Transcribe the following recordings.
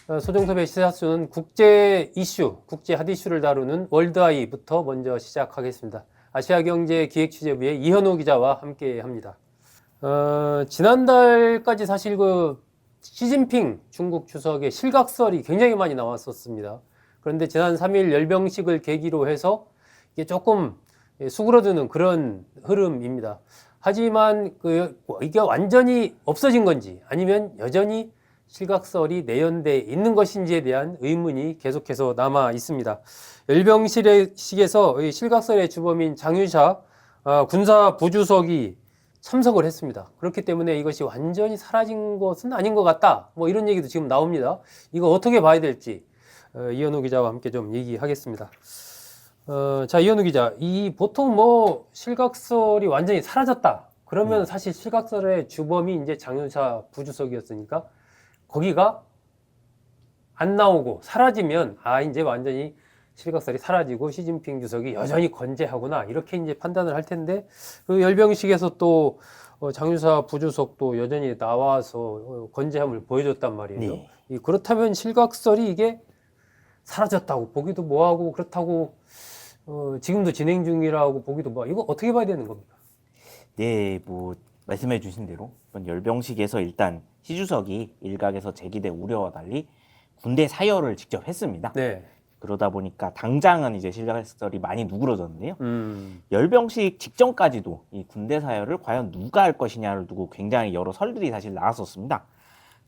소정섭의 시사수는 국제 이슈, 국제 핫 이슈를 다루는 월드아이부터 먼저 시작하겠습니다. 아시아경제기획취재부의 이현우 기자와 함께합니다. 지난달까지 사실 시진핑 중국 주석의 실각설이 굉장히 많이 나왔었습니다. 그런데 지난 3일 열병식을 계기로 해서 이게 조금 수그러드는 그런 흐름입니다. 하지만 이게 완전히 없어진 건지 아니면 여전히 실각설이 내연돼 있는 것인지에 대한 의문이 계속해서 남아 있습니다. 열병식에서 실각설의 주범인 장유샤 군사 부주석이 참석을 했습니다. 그렇기 때문에 이것이 완전히 사라진 것은 아닌 것 같다. 뭐 이런 얘기도 지금 나옵니다. 이거 어떻게 봐야 될지 이현우 기자와 함께 좀 얘기하겠습니다. 자, 이현우 기자, 보통 실각설이 완전히 사라졌다. 그러면 사실 실각설의 주범이 이제 장유샤 부주석이었으니까 거기가 안 나오고 사라지면 이제 완전히 실각설이 사라지고 시진핑 주석이 여전히 건재하구나 이렇게 이제 판단을 할 텐데 그 열병식에서 또 장유샤 부주석도 여전히 나와서 건재함을 보여줬단 말이에요. 네. 그렇다면 실각설이 이게 사라졌다고 보기도 뭐하고 그렇다고 지금도 진행 중이라고 보기도 이거 어떻게 봐야 되는 겁니까? 네, 말씀해 주신 대로 이번 열병식에서 일단 시 주석이 일각에서 제기된 우려와 달리 군대 사열을 직접 했습니다. 네. 그러다 보니까 당장은 이제 실각설이 많이 누그러졌는데요. 열병식 직전까지도 이 군대 사열을 과연 누가 할 것이냐를 두고 굉장히 여러 설들이 사실 나왔었습니다.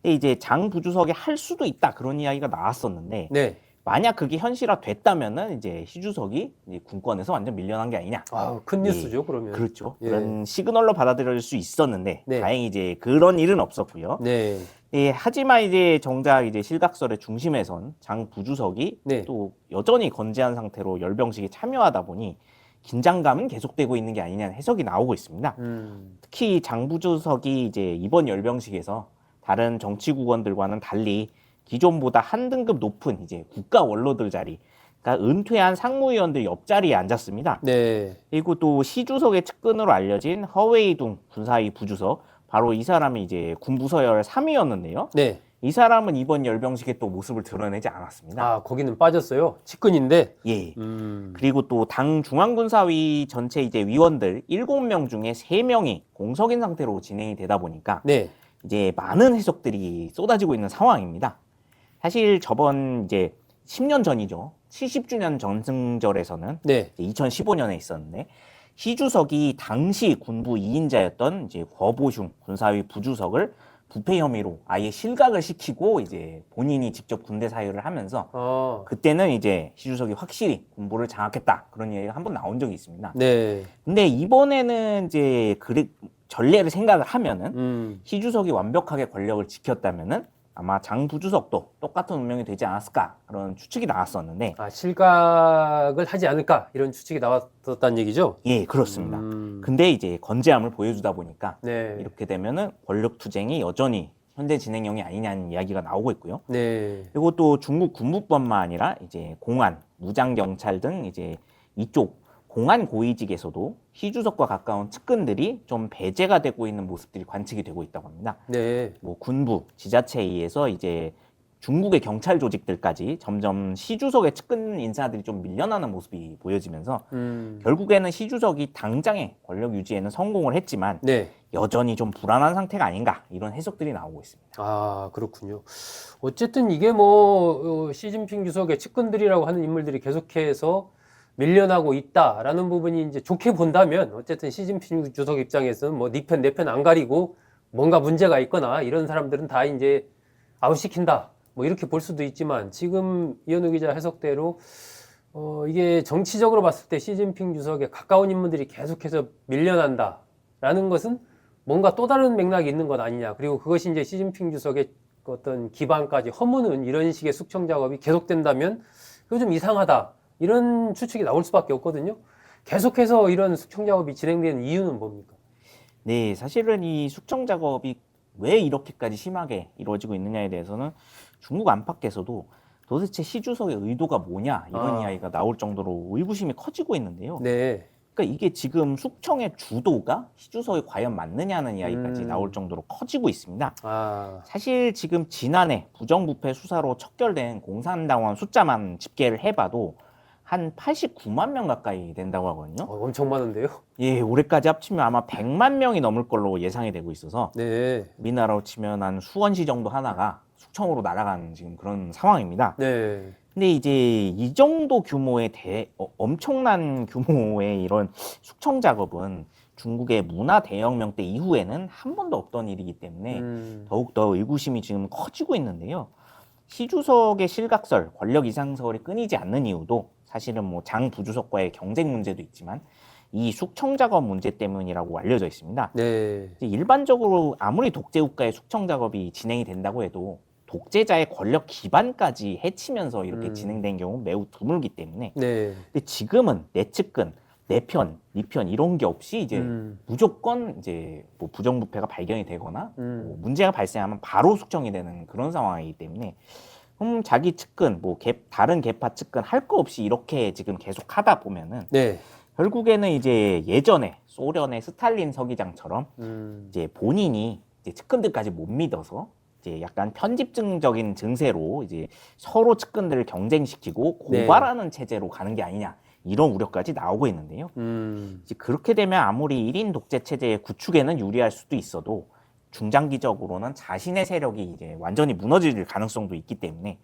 근데 이제 장 부주석이 할 수도 있다 그런 이야기가 나왔었는데 네. 만약 그게 현실화됐다면은 이제 시 주석이 이제 군권에서 완전 밀려난 게 아니냐. 큰 뉴스죠, 그러면. 그렇죠. 예. 그런 시그널로 받아들일 수 있었는데 네. 다행히 이제 그런 일은 없었고요. 네. 하지만 이제 정작 이제 실각설의 중심에선 장 부주석이 네. 또 여전히 건재한 상태로 열병식에 참여하다 보니 긴장감은 계속되고 있는 게 아니냐는 해석이 나오고 있습니다. 특히 장 부주석이 이제 이번 열병식에서 다른 정치국원들과는 달리 기존보다 한 등급 높은 이제 국가 원로들 자리, 그러니까 은퇴한 상무위원들 옆자리에 앉았습니다. 네. 그리고 또 시 주석의 측근으로 알려진 허웨이둥 군사위 부주석, 바로 이 사람이 이제 군부서열 3위였는데요. 네. 이 사람은 이번 열병식에 또 모습을 드러내지 않았습니다. 거기는 빠졌어요. 측근인데. 예. 그리고 또 당 중앙군사위 전체 이제 위원들 7명 중에 3명이 공석인 상태로 진행이 되다 보니까 네. 이제 많은 해석들이 쏟아지고 있는 상황입니다. 사실 저번 이제 10년 전이죠. 70주년 전승절에서는 네. 2015년에 있었는데 시 주석이 당시 군부 2인자였던 이제 궈보슝 군사위 부주석을 부패 혐의로 아예 실각을 시키고 이제 본인이 직접 군대 사유를 하면서 그때는 이제 시 주석이 확실히 군부를 장악했다 그런 얘기가 한번 나온 적이 있습니다. 네. 근데 이번에는 이제 전례를 생각을 하면은 시 주석이 완벽하게 권력을 지켰다면은 아마 장 부주석도 똑같은 운명이 되지 않았을까 그런 추측이 나왔었는데 실각을 하지 않을까 이런 추측이 나왔었다는 얘기죠? 예, 그렇습니다. 근데 이제 건재함을 보여주다 보니까 네. 이렇게 되면은 권력 투쟁이 여전히 현재 진행형이 아니냐는 이야기가 나오고 있고요. 네. 그리고 또 중국 군부뿐만 아니라 이제 공안, 무장 경찰 등 이제 이쪽 공안 고위직에서도 시 주석과 가까운 측근들이 좀 배제가 되고 있는 모습들이 관측이 되고 있다고 합니다. 네. 군부, 지자체에 의해서 이제 중국의 경찰 조직들까지 점점 시 주석의 측근 인사들이 좀 밀려나는 모습이 보여지면서 결국에는 시 주석이 당장의 권력 유지에는 성공을 했지만 네. 여전히 좀 불안한 상태가 아닌가 이런 해석들이 나오고 있습니다. 그렇군요. 어쨌든 이게 시진핑 주석의 측근들이라고 하는 인물들이 계속해서 밀려나고 있다라는 부분이 이제 좋게 본다면 어쨌든 시진핑 주석 입장에서는 네 편 내 편 안 가리고 뭔가 문제가 있거나 이런 사람들은 다 이제 아웃시킨다 이렇게 볼 수도 있지만 지금 이현우 기자 해석대로 이게 정치적으로 봤을 때 시진핑 주석에 가까운 인물들이 계속해서 밀려난다라는 것은 뭔가 또 다른 맥락이 있는 것 아니냐. 그리고 그것이 이제 시진핑 주석의 어떤 기반까지 허무는 이런 식의 숙청 작업이 계속된다면 그거 좀 이상하다. 이런 추측이 나올 수밖에 없거든요. 계속해서 이런 숙청 작업이 진행되는 이유는 뭡니까? 네, 사실은 이 숙청 작업이 왜 이렇게까지 심하게 이루어지고 있느냐에 대해서는 중국 안팎에서도 도대체 시 주석의 의도가 뭐냐 이런 이야기가 나올 정도로 의구심이 커지고 있는데요. 네. 그러니까 이게 지금 숙청의 주도가 시주석이 과연 맞느냐는 이야기까지 나올 정도로 커지고 있습니다. 아, 사실 지금 지난해 부정부패 수사로 척결된 공산당원 숫자만 집계를 해봐도 한 89만 명 가까이 된다고 하거든요. 엄청 많은데요? 예, 올해까지 합치면 아마 100만 명이 넘을 걸로 예상이 되고 있어서 네. 우리나라로 치면 한 수원시 정도 하나가 숙청으로 날아가는 지금 그런 상황입니다. 네. 근데 이제 이 정도 규모의 엄청난 규모의 이런 숙청 작업은 중국의 문화 대혁명 때 이후에는 한 번도 없던 일이기 때문에 더욱더 의구심이 지금 커지고 있는데요. 시 주석의 실각설, 권력 이상설이 끊이지 않는 이유도 사실은 뭐 장 부주석과의 경쟁 문제도 있지만 이 숙청 작업 문제 때문이라고 알려져 있습니다. 네. 이제 일반적으로 아무리 독재 국가의 숙청 작업이 진행이 된다고 해도 독재자의 권력 기반까지 해치면서 이렇게 진행된 경우는 매우 드물기 때문에 네. 근데 지금은 내 측근, 내 편, 네 편 이런 게 없이 이제 무조건 이제 뭐 부정부패가 발견이 되거나 뭐 문제가 발생하면 바로 숙청이 되는 그런 상황이기 때문에 자기 측근, 뭐 다른 계파 측근 할 거 없이 이렇게 지금 계속 하다 보면은 네. 결국에는 이제 예전에 소련의 스탈린 서기장처럼 이제 본인이 이제 측근들까지 못 믿어서 이제 약간 편집증적인 증세로 이제 서로 측근들을 경쟁시키고 고발하는 체제로 가는 게 아니냐 이런 우려까지 나오고 있는데요. 이제 그렇게 되면 아무리 1인 독재 체제의 구축에는 유리할 수도 있어도 중장기적으로는 자신의 세력이 이제 완전히 무너질 가능성도 있기 때문에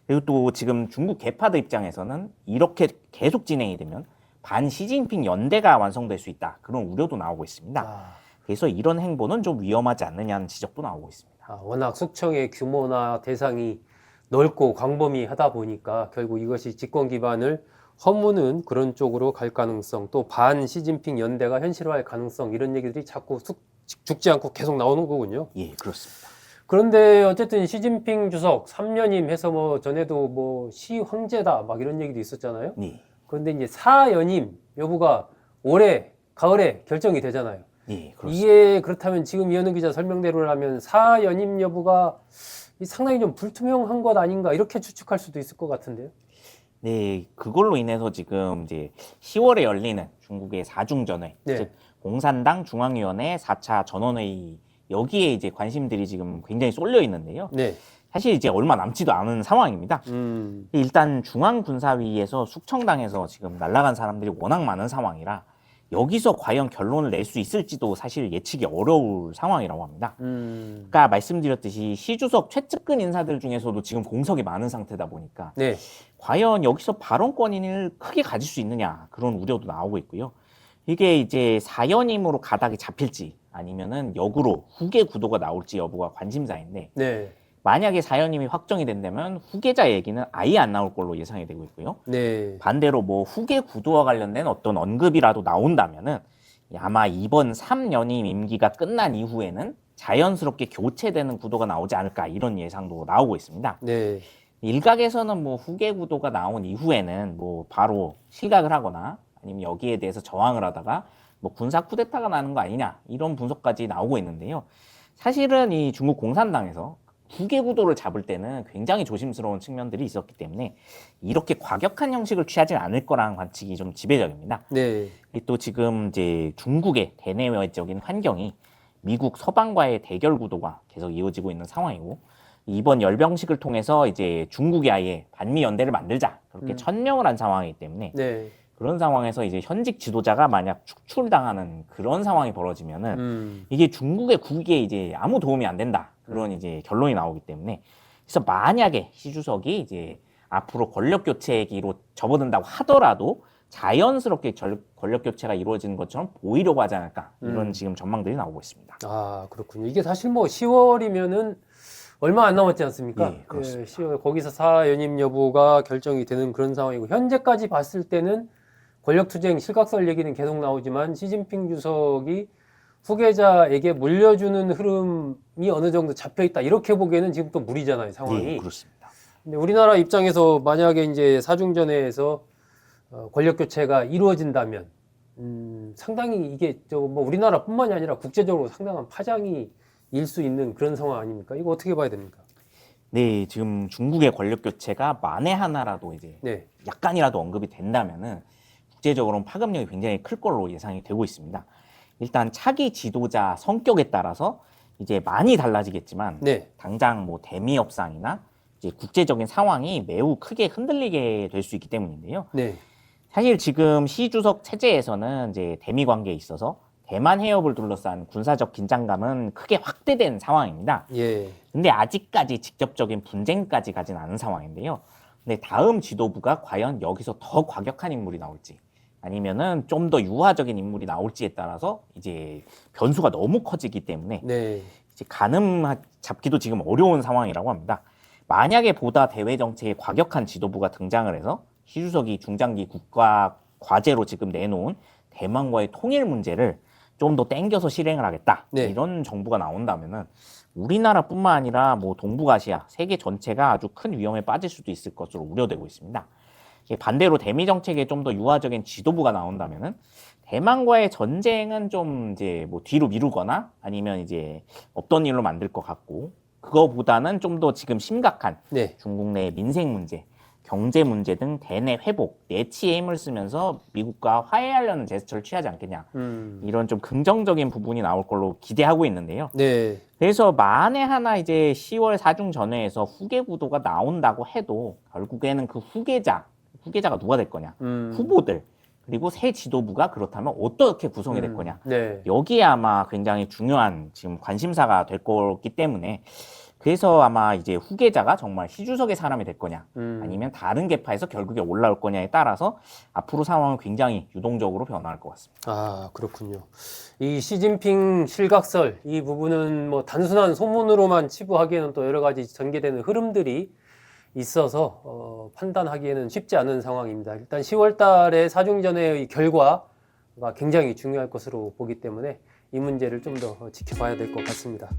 그리고 또 지금 중국 계파들 입장에서는 이렇게 계속 진행이 되면 반 시진핑 연대가 완성될 수 있다 그런 우려도 나오고 있습니다. 그래서 이런 행보는 좀 위험하지 않느냐는 지적도 나오고 있습니다. 워낙 숙청의 규모나 대상이 넓고 광범위하다 보니까 결국 이것이 집권 기반을 허무는 그런 쪽으로 갈 가능성, 또 반 시진핑 연대가 현실화할 가능성 이런 얘기들이 자꾸 죽지 않고 계속 나오는 거군요. 예, 그렇습니다. 그런데 어쨌든 시진핑 주석 3년임 해서 뭐 전에도 뭐 시황제다 막 이런 얘기도 있었잖아요. 네. 그런데 이제 4연임 여부가 올해 가을에 결정이 되잖아요. 예, 그렇습니다. 이게 그렇다면 지금 이현우 기자 설명대로라면 4연임 여부가 상당히 좀 불투명한 것 아닌가 이렇게 추측할 수도 있을 것 같은데요. 네, 그걸로 인해서 지금 이제 10월에 열리는 중국의 4중전회, 네. 즉 공산당 중앙위원회 4차 전원회의 여기에 이제 관심들이 지금 굉장히 쏠려 있는데요. 네. 사실 이제 얼마 남지도 않은 상황입니다. 일단 중앙군사위에서 숙청당에서 지금 날아간 사람들이 워낙 많은 상황이라 여기서 과연 결론을 낼 수 있을지도 사실 예측이 어려울 상황이라고 합니다. 아까 말씀드렸듯이 시 주석 최측근 인사들 중에서도 지금 공석이 많은 상태다 보니까 네. 과연 여기서 발언권을 크게 가질 수 있느냐 그런 우려도 나오고 있고요. 이게 이제 4연임으로 가닥이 잡힐지 아니면은 역으로 후계 구도가 나올지 여부가 관심사인데 네. 만약에 4연임이 확정이 된다면 후계자 얘기는 아예 안 나올 걸로 예상이 되고 있고요. 네. 반대로 뭐 후계 구도와 관련된 어떤 언급이라도 나온다면은 아마 이번 3연임 임기가 끝난 이후에는 자연스럽게 교체되는 구도가 나오지 않을까 이런 예상도 나오고 있습니다. 네. 일각에서는 뭐 후계 구도가 나온 이후에는 뭐 바로 실각을 하거나 아니면 여기에 대해서 저항을 하다가 뭐 군사 쿠데타가 나는 거 아니냐 이런 분석까지 나오고 있는데요. 사실은 이 중국 공산당에서 후계 구도를 잡을 때는 굉장히 조심스러운 측면들이 있었기 때문에 이렇게 과격한 형식을 취하진 않을 거라는 관측이 좀 지배적입니다. 네. 또 지금 이제 중국의 대내외적인 환경이 미국 서방과의 대결 구도가 계속 이어지고 있는 상황이고 이번 열병식을 통해서 이제 중국이 아예 반미 연대를 만들자 그렇게 천명을 한 상황이기 때문에 네. 그런 상황에서 이제 현직 지도자가 만약 축출당하는 그런 상황이 벌어지면은 이게 중국의 국익에 이제 아무 도움이 안 된다 그런 이제 결론이 나오기 때문에 그래서 만약에 시 주석이 이제 앞으로 권력 교체기로 접어든다고 하더라도 자연스럽게 권력 교체가 이루어지는 것처럼 보이려고 하지 않을까 이런 지금 전망들이 나오고 있습니다. 아, 그렇군요. 이게 사실 뭐 10월이면은 얼마 안 남았지 않습니까? 예, 그렇습니다. 10월 거기서 4연임 여부가 결정이 되는 그런 상황이고 현재까지 봤을 때는 권력투쟁 실각설 얘기는 계속 나오지만 시진핑 주석이 후계자에게 물려주는 흐름이 어느 정도 잡혀있다 이렇게 보기에는 지금 또 무리잖아요 상황이. 예, 그렇습니다. 근데 우리나라 입장에서 만약에 이제 사중전회에서 권력 교체가 이루어진다면 상당히 이게 뭐 우리나라뿐만이 아니라 국제적으로 상당한 파장이 일 수 있는 그런 상황 아닙니까? 이거 어떻게 봐야 됩니까? 네, 지금 중국의 권력 교체가 만에 하나라도 이제 네. 약간이라도 언급이 된다면은 국제적으로는 파급력이 굉장히 클 걸로 예상이 되고 있습니다. 일단 차기 지도자 성격에 따라서 이제 많이 달라지겠지만 네. 당장 뭐 대미 협상이나 이제 국제적인 상황이 매우 크게 흔들리게 될 수 있기 때문인데요. 네. 사실 지금 시 주석 체제에서는 이제 대미 관계에 있어서 대만 해협을 둘러싼 군사적 긴장감은 크게 확대된 상황입니다. 예. 근데 아직까지 직접적인 분쟁까지 가진 않은 상황인데요. 근데 다음 지도부가 과연 여기서 더 과격한 인물이 나올지 아니면은 좀 더 유화적인 인물이 나올지에 따라서 이제 변수가 너무 커지기 때문에 네. 이제 가늠 잡기도 지금 어려운 상황이라고 합니다. 만약에 보다 대외 정책에 과격한 지도부가 등장을 해서 시 주석이 중장기 국가 과제로 지금 내놓은 대만과의 통일 문제를 좀 더 땡겨서 실행을 하겠다. 네. 이런 정부가 나온다면은 우리나라뿐만 아니라 뭐 동북아시아, 세계 전체가 아주 큰 위험에 빠질 수도 있을 것으로 우려되고 있습니다. 반대로 대미 정책에 좀 더 유화적인 지도부가 나온다면은 대만과의 전쟁은 좀 이제 뭐 뒤로 미루거나 아니면 이제 없던 일로 만들 것 같고 그거보다는 좀 더 지금 심각한 네. 중국 내 민생 문제, 경제 문제 등 대내 회복, 내치에 힘을 쓰면서 미국과 화해하려는 제스처를 취하지 않겠냐. 이런 좀 긍정적인 부분이 나올 걸로 기대하고 있는데요. 네. 그래서 만에 하나 이제 10월 사중전회에서 후계 구도가 나온다고 해도 결국에는 그 후계자가 누가 될 거냐. 후보들, 그리고 새 지도부가 그렇다면 어떻게 구성이 될 거냐. 네. 여기에 아마 굉장히 중요한 지금 관심사가 될 거기 때문에 그래서 아마 이제 후계자가 정말 시주석의 사람이 될 거냐 아니면 다른 계파에서 결국에 올라올 거냐에 따라서 앞으로 상황은 굉장히 유동적으로 변화할 것 같습니다. 아, 그렇군요. 이 시진핑 실각설 이 부분은 뭐 단순한 소문으로만 치부하기에는 또 여러 가지 전개되는 흐름들이 있어서 판단하기에는 쉽지 않은 상황입니다. 일단 10월 달에 사중전의 결과가 굉장히 중요할 것으로 보기 때문에 이 문제를 좀 더 지켜봐야 될 것 같습니다.